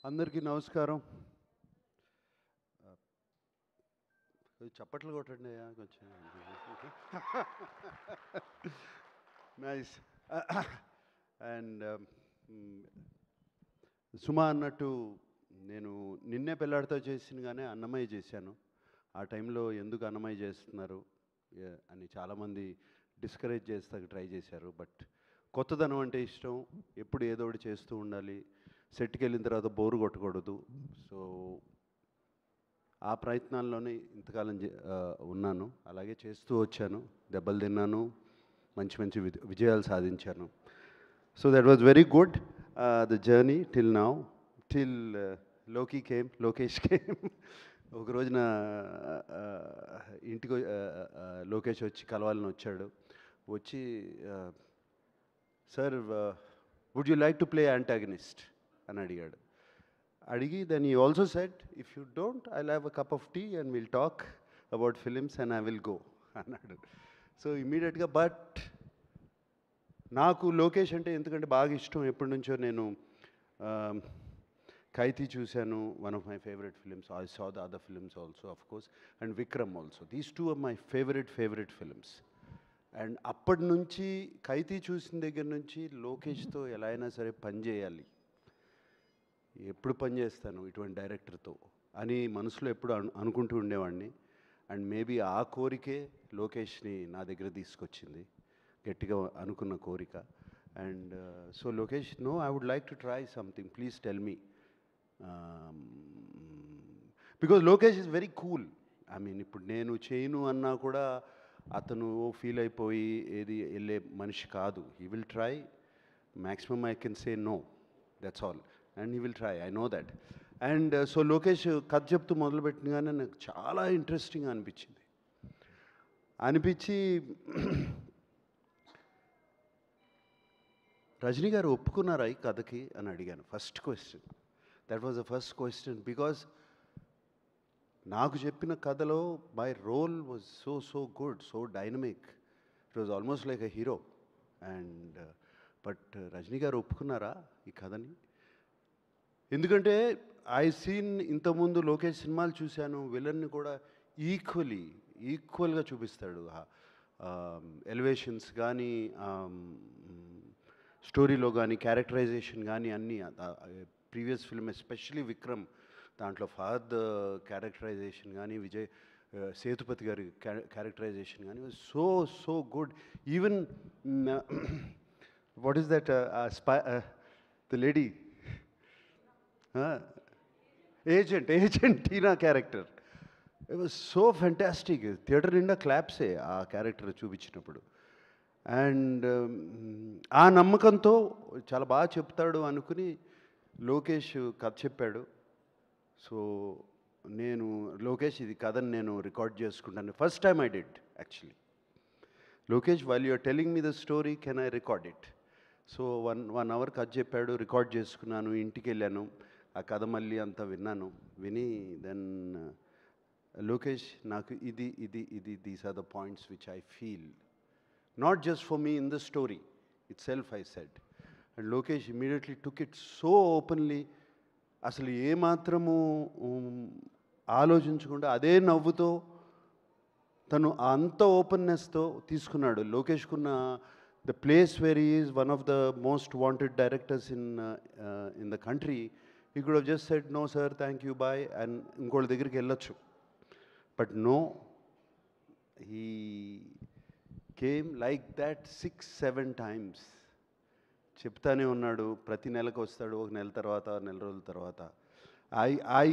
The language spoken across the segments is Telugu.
అందరికీ నమస్కారం. చప్పట్లు కొట్టండి అయ్యా కొంచెం. నైస్. అండ్ సుమా అన్నట్టు నేను నిన్నే పెళ్ళాడితో చేసినగానే అన్నమయ్య చేశాను. ఆ టైంలో ఎందుకు అన్నమయ్య చేస్తున్నారు అని చాలామంది డిస్కరేజ్ చేస్తాకి ట్రై చేశారు. బట్ కొత్తదనం అంటే ఇష్టం, ఎప్పుడు ఏదో ఒకటి చేస్తూ ఉండాలి, సెట్కి వెళ్ళిన తర్వాత బోరు కొట్టకూడదు. సో ఆ ప్రయత్నాల్లోనే ఇంతకాలం ఉన్నాను, అలాగే చేస్తూ వచ్చాను, దెబ్బలు తిన్నాను, మంచి మంచి విజయాలు సాధించాను. So that was very good the journey till now, till Lokesh came. ఒక రోజున ఇంటికి లోకేష్ వచ్చి కలవాలని వచ్చాడు. వచ్చి sir would you like to play antagonist అని అడిగాడు. అడిగి then he also said if you don't I'll have a cup of tea and will talk about films and I will go అన్నాడు. సో ఇమీడియట్గా బట్ నాకు లోకేష్ అంటే ఎందుకంటే బాగా ఇష్టం, ఎప్పటి నుంచో నేను ఖైదీ చూశాను, one of my favourite films. I saw the other films also of course, and Vikram also. These two are my favourite films. And అప్పటి నుంచి ఖైదీ చూసిన దగ్గర నుంచి లోకేష్తో ఎలా అయినా సరే పని చేయాలి, ఎప్పుడు పని చేస్తాను ఇటువంటి డైరెక్టర్తో అని మనసులో ఎప్పుడు అనుకుంటూ ఉండేవాడిని. అండ్ మేబీ ఆ కోరికే లోకేష్ని నా దగ్గర తీసుకొచ్చింది, గట్టిగా అనుకున్న కోరిక. And so Lokesh, no, I would like to try something, please tell me. Because Lokesh is very cool. I mean ఇప్పుడు నేను చేయను అన్నా కూడా అతను ఫీల్ అయిపోయి ఏది వెళ్ళే మనిషి కాదు. He will try, maximum I can say no, that's all, and he will try, I know that. And so Lokesh కథ చెప్తూ మొదలుపెట్టినగానే నాకు చాలా ఇంట్రెస్టింగ్ అనిపించి రజనీ గారు ఒప్పుకున్నారా ఈ కథకి అని అడిగాను. First question, that was the first question. Because నాకు చెప్పిన కథలో my role was so good, so dynamic, it was almost like a hero. And but Rajini garu ఒప్పుకున్నారా ఈ కథని? ఎందుకంటే ఐ సీన్ ఇంతకుముందు లోకేష్ సినిమాలు చూశాను, విలన్ని కూడా ఈక్వల్గా చూపిస్తాడు. ఎలివేషన్స్ కానీ, స్టోరీలో కానీ, క్యారెక్టరైజేషన్ కానీ అన్నీ. ప్రీవియస్ ఫిల్మ్ ఎస్పెషలీ విక్రమ్, దాంట్లో ఫహద్ క్యారెక్టరైజేషన్ కానీ, విజయ్ సేతుపతి గారి క్యారెక్టరైజేషన్ కానీ so good. Even what is that the lady agent Tina character, it was so fantastic. Theatre నిండా క్లాప్సే ఆ క్యారెక్టర్ చూపించినప్పుడు. అండ్ ఆ నమ్మకంతో చాలా బాగా చెప్తాడు అనుకుని లోకేష్ కథ చెప్పాడు. సో నేను లోకేష్ ఇది కథని నేను రికార్డ్ చేసుకుంటాను. First time I did actually. Lokesh, while you are telling me the story, can I record it? So one hour కథ చెప్పాడు, రికార్డ్ చేసుకున్నాను, ఇంటికి వెళ్ళాను, ఆ కథ మళ్ళీ అంతా విని దెన్ లోకేష్, నాకు ఇది these are the points which I feel, not just for me in the story itself, I said. And Lokesh immediately took it so openly, అసలు ఏమాత్రము ఆలోచించకుండా అదే నవ్వుతో తను అంత ఓపెన్నెస్తో తీసుకున్నాడు. లోకేష్కున్న the place where he is one of the most wanted directors in the country, he could have just said no sir, thank you, bye, and ఇంకోళ్ళ దగ్గరికి వెళ్ళొచ్చు. But no, he came like that 6-7 times. చెప్తానే ఉన్నాడు, ప్రతి నెలకు వస్తాడు, ఒక నెల తర్వాత, నెల రోజుల తర్వాత. I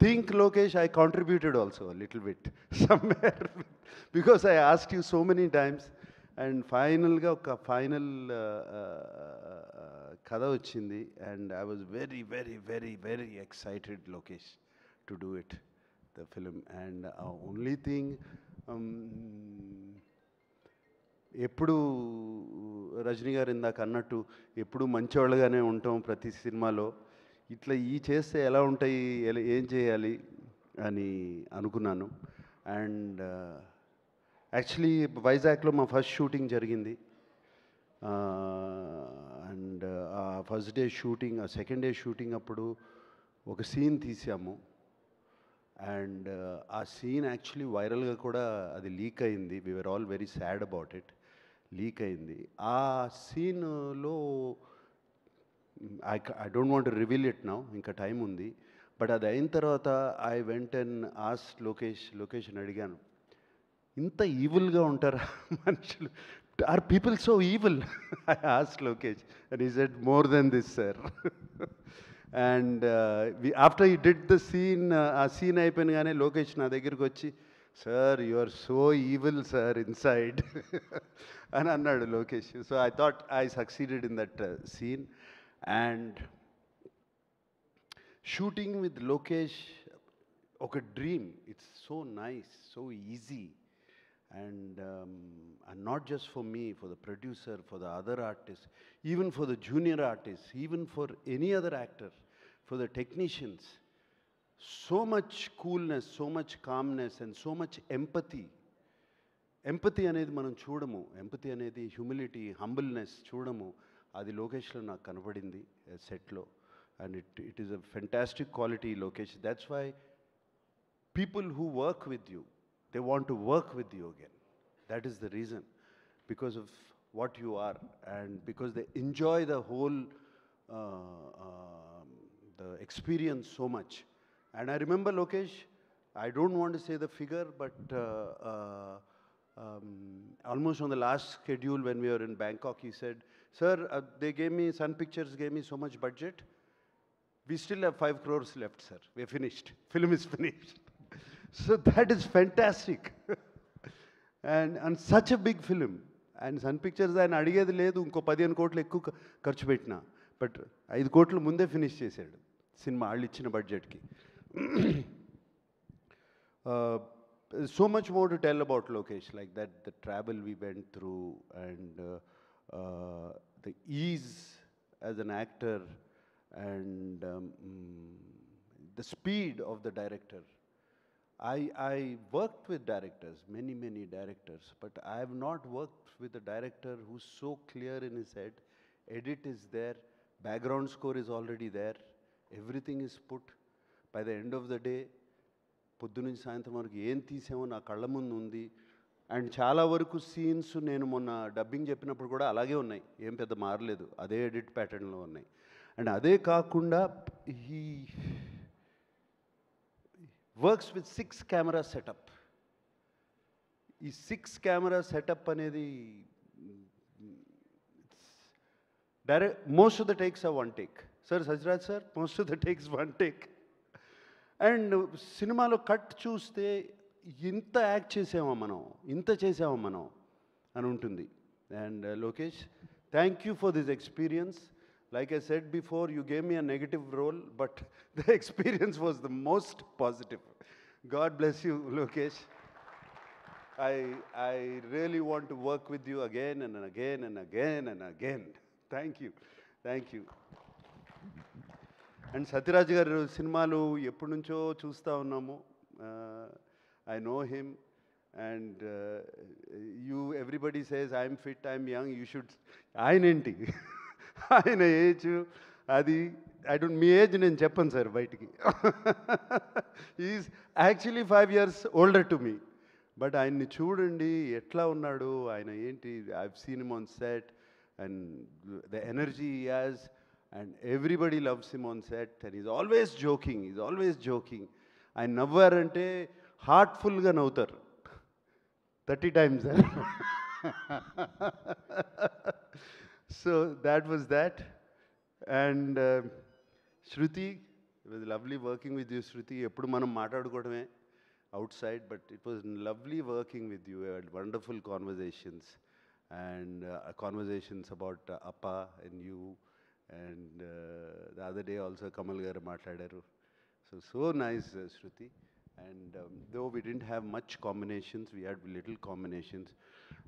think Lokesh, I contributed also little bit somewhere, because I asked you so many times. And ఫైనల్గా ఒక ఫైనల్ కథ వచ్చింది. And I was very excited, Lokesh, to do it, the film. And only thing, ఎప్పుడు రజనీ గారు ఇందాక అన్నట్టు ఎప్పుడు మంచివాళ్ళుగానే ఉంటాం ప్రతి సినిమాలో, ఇట్లా చేస్తే ఎలా ఉంటాయి, ఏం చేయాలి అని అనుకున్నాను. అండ్ యాక్చువల్లీ వైజాగ్లో మా ఫస్ట్ షూటింగ్ జరిగింది. అండ్ ఆ ఫస్ట్ డే షూటింగ్, ఆ సెకండ్ డే షూటింగ్ అప్పుడు ఒక సీన్ తీసాము. అండ్ ఆ సీన్ యాక్చువల్లీ వైరల్గా కూడా అది లీక్ అయింది. We were all very sad about it. Leak అయింది. ఆ సీన్లో I don't want reveal it now, ఇంకా టైం ఉంది. బట్ అది అయిన తర్వాత ఐ వెంట్ అండ్ ఆస్ లొకేషన్ అడిగాను, ఇంత ఈవిల్గా ఉంటారా మనుషులు? Are people so evil? I ఆస్ Lokesh and he said more than this sir. And after he did the scene, ఆ సీన్ అయిపోయినగానే లోకేష్ నా దగ్గరికి వచ్చి, sir you are so evil sir inside అని అన్నాడు Lokesh. So I thought I succeeded in that scene. And shooting with Lokesh ఒక dream. It's so nice, so easy. And not just for me, for the producer, for the other artists, even for the junior artists, even for any other actor, for the technicians. So much coolness, so much calmness, and so much empathy. Empathy అనేది మనం చూడము, ఎంపతి అనేది హ్యూమిలిటీ, హంబుల్నెస్ చూడము. అది లోకేష్లో నాకు కనపడింది సెట్లో. And it is a fantastic quality Lokesh. That's why people who work with you, they want to work with you again. That is the reason, because of what you are, and because they enjoy the whole the experience so much. And I remember Lokesh, I don't want to say the figure, but almost on the last schedule when we were in Bangkok, he said, sir, they gave me, Sun Pictures gave me so much budget, we still have 5 crores left, sir. We're finished. Film is finished. So that is fantastic. And such a big film. And Sun Pictures ఆయన అడిగేది లేదు, ఇంకో 15 కోట్లు ఎక్కువ ఖర్చు పెట్టినా, బట్ 5 కోట్లు ముందే ఫినిష్ చేశాడు సినిమా వాళ్ళు ఇచ్చిన బడ్జెట్కి. So much more to tell about Lokesh, like that, the travel we went through, and the ease as an actor, and the speed of the director. I worked with directors, many directors, but I have not worked with a director who's so clear in his head. Edit is there, background score is already there, everything is put. By the end of the day, పొద్దు నుంచి సాయంత్రం వరకు ఏం తీసామో నా కళ్ళ ముందు ఉంది. అండ్ చాలా వరకు సీన్స్ నేను మొన్న డబ్బింగ్ చెప్పినప్పుడు కూడా అలాగే ఉన్నాయి, ఏం పెద్ద మారలేదు, అదే ఎడిట్ ప్యాటర్న్లో ఉన్నాయి. అండ్ అదే కాకుండా ఈ వర్క్స్ విత్ 6 కెమెరా సెటప్. ఈ 6 కెమెరా సెటప్ అనేది direct, most of the takes are 1 take. Sir Sajraj sir, most of the takes 1 take. And సినిమాలో కట్ చూస్తే ఇంత యాక్ట్ చేసామా మనం, ఇంత చేసామా మనం అని ఉంటుంది. And Lokesh, thank you for this experience. Like I said before, you gave me a negative role, but the experience was the most positive. God bless you, Lokesh. I really want to work with you again and again and again and again. Thank you. Thank you. And Satyaraj garu సినిమాలు ఎప్పటి నుంచో చూస్తూ ఉన్నాము. I know him, and everybody says I'm fit, I'm young, you should. ఆయనేంటి ఆయన ఏజ్ అది, ఐ డోంట్, మీ ఏజ్ నేను చెప్పను సార్ బయటికి. Is actually 5 years older to me. But ఆయన్ని చూడండి ఎట్లా ఉన్నాడు, ఆయన ఏంటి, I have seen him on set, and the energy he has, and everybody loves him on set, and is always joking. ఆయన నవ్వారంటే హార్ట్ఫుల్గా నవ్వుతారు 30 times. So that was that. And Shruti, it was lovely working with you, Shruti. Eppudu manam maatadukodame outside, but it was lovely working with you. We had wonderful conversations, and conversations about Appa and you, and the other day also Kamal garu maatlaadaru. So nice, Shruti. And though we didn't have much combinations, we had little combinations,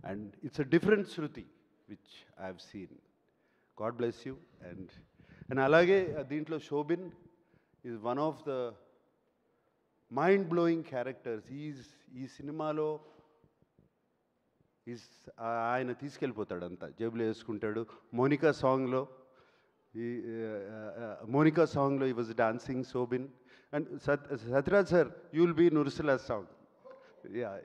and it's a different Shruti which I have seen. God bless you. And alage deentlo Shobin is one of the mind-blowing characters. Ee సినిమాలో ఆయన తీసుకెళ్ళిపోతాడు అంతా, జేబులో వేసుకుంటాడు. మోనికా సాంగ్లో Monica song lo he was dancing, Sobin. And Satraj sir, you will be in Ursula's song. Yeah,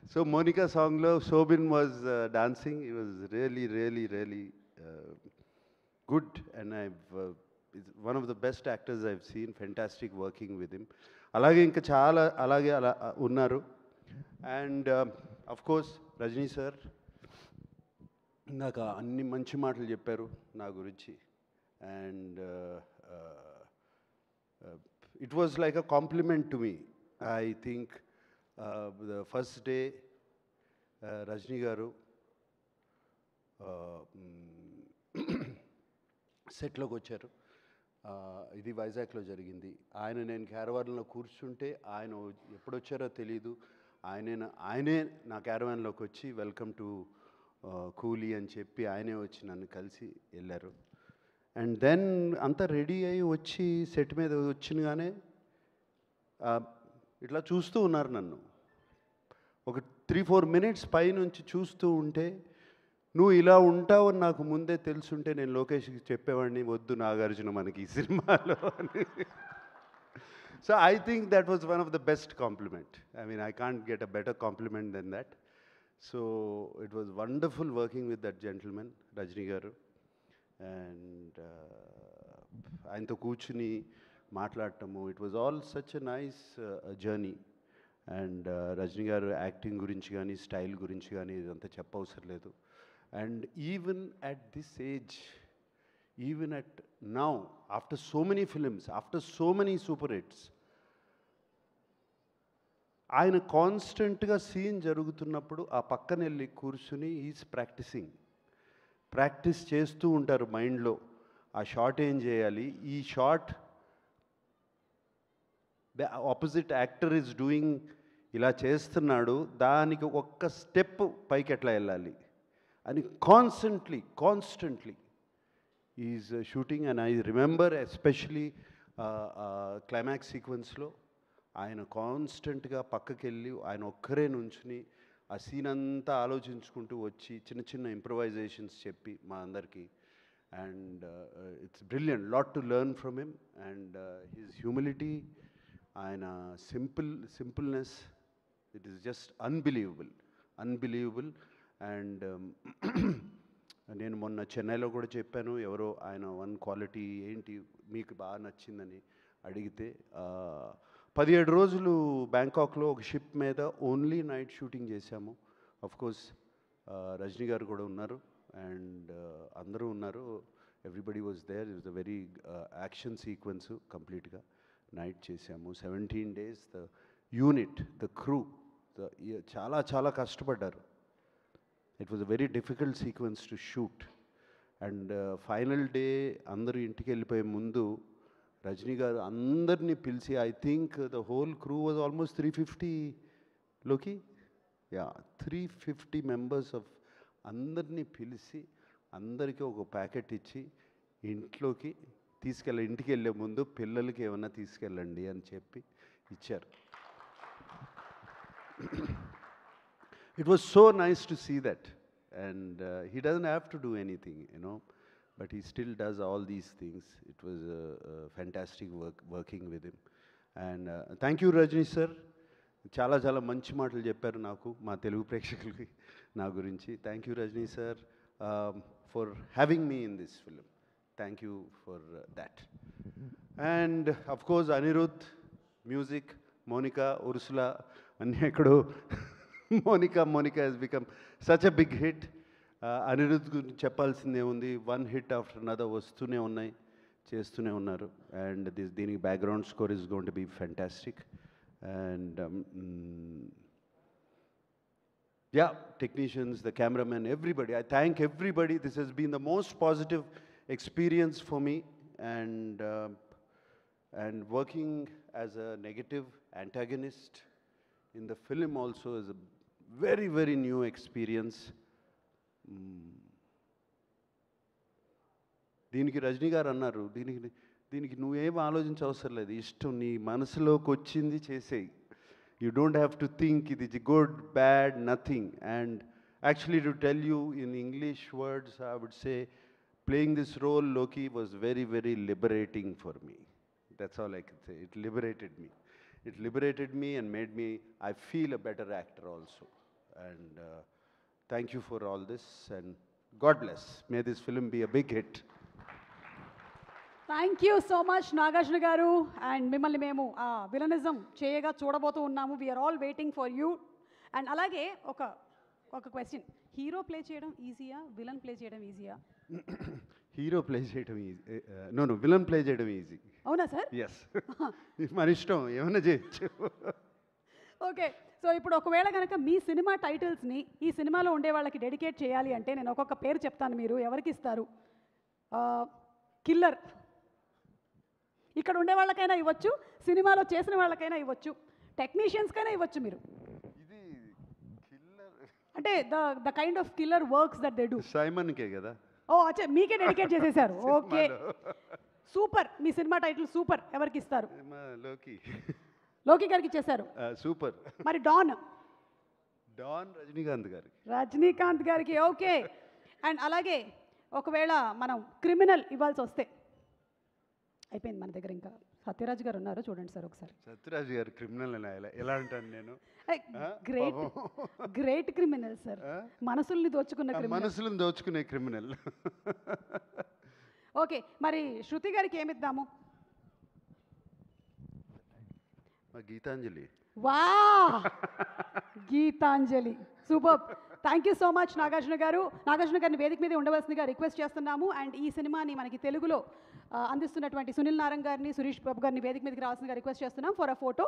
so Monica song lo Sobin was dancing. It was really, really, really good, and it's one of the best actors I've seen. Fantastic working with him. అలాగే ఇంకా చాలా అలాగే అలా ఉన్నారు. And of course Rajini sir ఇందాక అన్ని మంచి మాటలు చెప్పారు నా గురించి. And it was like a compliment to me. I think the first day Rajini garu సెట్లోకి వచ్చారు. ఇది వైజాగ్లో జరిగింది. నేను క్యారవాన్లో కూర్చుంటే ఆయన ఎప్పుడు వచ్చారో తెలీదు. ఆయనే నా క్యారవాన్లోకి వచ్చి వెల్కమ్ టు కూలీ అని చెప్పి ఆయనే వచ్చి నన్ను కలిసి వెళ్ళారు. అండ్ దెన్ అంతా రెడీ అయ్యి వచ్చి సెట్ మీద వచ్చినగానే ఇట్లా చూస్తూ ఉన్నారు నన్ను. ఒక 3-4 మినిట్స్ పైనుంచి చూస్తూ ఉంటే, నువ్వు ఇలా ఉంటావని నాకు ముందే తెలుసుంటే నేను లోకేష్కి చెప్పేవాడిని, వద్దు నాగార్జున మనకి ఈ సినిమాలో అని. So I think that was one of the best compliment. I mean I can't get a better compliment than that. So it was wonderful working with that gentlemen Rajini garu. And ఆయనతో కూర్చుని మాట్లాడటము, it was all such a nice journey. And Rajini garu acting గురించి కానీ స్టైల్ గురించి కానీ ఇదంతా చెప్పవసరం లేదు. And even at this age, even at now, after so many films, after so many super hits, ఆయన కాన్స్టెంట్గా సీన్ జరుగుతున్నప్పుడు ఆ పక్కన వెళ్ళి కూర్చుని ఈజ్ ప్రాక్టీస్ చేస్తూ ఉంటారు మైండ్లో. ఆ షాట్ ఏం చేయాలి, ఈ shot the opposite actor is doing, ఇలా చేస్తున్నాడు, దానికి ఒక్క స్టెప్ పైకి ఎట్లా వెళ్ళాలి అని constantly is shooting. And I remember especially climax సీక్వెన్స్లో ఆయన కాన్స్టెంట్గా పక్కకి వెళ్ళి ఆయన ఒక్కరే నుంచుని ఆ సీన్ అంతా ఆలోచించుకుంటూ వచ్చి చిన్న చిన్న ఇంప్రవైజేషన్స్ చెప్పి మా అందరికీ. And it's brilliant, lot to learn from him. And his humility, ఆయన సింపుల్నెస్, it is just unbelievable. And నేను మొన్న చెన్నైలో కూడా చెప్పాను, ఎవరో ఆయన వన్ క్వాలిటీ ఏంటి మీకు బాగా నచ్చిందని అడిగితే, 17 రోజులు బ్యాంకాక్లో ఒక షిప్ మీద ఓన్లీ నైట్ షూటింగ్ చేశాము. అఫ్కోర్స్ రజనీ గారు కూడా ఉన్నారు అండ్ అందరూ ఉన్నారు. Everybody was there. It was a very action sequence. కంప్లీట్గా నైట్ చేశాము. 17 days. The unit, the crew చాలా కష్టపడ్డారు. It was a very difficult sequence to shoot. And final day అందరూ ఇంటికి వెళ్ళిపోయే ముందు రజనీ గారు అందరినీ పిలిచి, I think the whole crew was almost 350 350 members of అందరినీ పిలిచి అందరికీ ఒక ప్యాకెట్ ఇచ్చి ఇంట్లోకి ఇంటికి వెళ్ళే ముందు పిల్లలకి ఏమన్నా తీసుకెళ్ళండి అని చెప్పి ఇచ్చారు. It was so nice to see that. And he doesn't have to do anything, but he still does all these things. It was fantastic working with him. And thank you, Rajni sir. చాలా మంచి మాటలు చెప్పారు నాకు, మా తెలుగు ప్రేక్షకులకి నా గురించి. Thank you Rajini sir for having me in this film. Thank you for that. And of course Anirudh, music, Monica, Ursula అన్నీ ఎక్కడో. Monika has become such a big hit. Anirudh గురించి చెప్పాల్సిందే ఉంది. వన్ హిట్ ఆఫ్టర్ అనదర్ వస్తూనే ఉన్నాయి, చేస్తూనే ఉన్నారు. అండ్ దీనికి background score is going to be fantastic. And technicians, the cameraman, everybody. I thank everybody. This has been the most positive experience for me. And working as a negative antagonist in the film also is a very new experience. దీనికి రజనీ గారు అన్నారు, దీనికి నువ్వేం ఆలోచించవసరం లేదు, ఇష్టం నీ మనసులోకి వచ్చింది చేసేయి. You don't have to think ఇది good bad nothing. And actually to tell you in English words I would say, playing this role, Loki, was very, very liberating for me. That's all I can say. It liberated me. It liberated me and made me, I feel a better actor also. And thank you for all this, and God bless. May this film be a big hit. Thank you so much Nagarjuna garu. And మిమ్మల్ని మేము ఆ విలనిజం చేయగా చూడబోతూ ఉన్నాము. We are all waiting for you. And అలాగే ఒక క్వశ్చన్, హీరో ప్లే చేయడం ఈజీయా, విలన్ ప్లే చేయడం ఈజీయా? హీరో ప్లే చేయడం ఈజీ, నో విలన్ ప్లే చేయడం ఈజీ. అవునా సార్? ఎస్. మన ఇష్టం, ఏమైనా చేయొచ్చు. ఓకే, సో ఇప్పుడు ఒకవేళ కనుక మీ సినిమా టైటిల్స్ని ఈ సినిమాలో ఉండే వాళ్ళకి డెడికేట్ చేయాలి అంటే నేను ఒక్కొక్క పేరు చెప్తాను, మీరు ఎవరికి ఇస్తారు? కిల్లర్ ఇక్కడ ఉండే వాళ్ళకైనా ఇవ్వచ్చు, సినిమాలో చేసిన వాళ్ళకైనా ఇవ్వచ్చు, టెక్నీషియన్స్కైనా ఇవ్వచ్చు. మీరు ఇది కిల్లర్ అంటే the kind of killer works that they do. సైమన్కే కదా? ఓ అచ్చా, మీకే డెడికేట్ చేసేసారు. Okay, super. మీ సినిమా టైటిల్ సూపర్. ఎవరికి ఇస్తారు? లోకి. లోకి గారికి ఇచ్చేశారు. సూపర్. మరి డాన్? డాన్ రజనీకాంత్ గారికి. రజనీకాంత్ గారికి. ఓకే. అండ్ అలాగే ఒకవేళ మనం క్రిమినల్ ఇవ్వాల్సి వస్తే, అయిపోయింది మన దగ్గర, ఇంకా సత్యరాజ్ గారు ఉన్నారు, చూడండి సార్ ఒకసారి. సత్యరాజ్ గారు క్రిమినల్ ఎలా అంటాను నేను? గ్రేట్ క్రిమినల్ సార్, మనసుల్ని దోచుకున్న క్రిమినల్. మనసులను దోచుకునే క్రిమినల్. ఓకే, మరి శృతి గారికి ఏమిద్దాము? గీతాంజలి. వా, Geetanjali, super. Thank you so much Nagarjuna garu. Nagarjuna గారిని వేదిక మీద ఉండవలసిందిగా రిక్వెస్ట్ చేస్తున్నాము. అండ్ ఈ సినిమాని మనకి తెలుగులో అందిస్తున్నటువంటి సునీల్ నారంగ్ గారిని, సురేష్ బాబు గారిని వేదిక మీదకి రావాల్సిందిగా రిక్వెస్ట్ చేస్తున్నాం ఫర్ అ ఫోటో.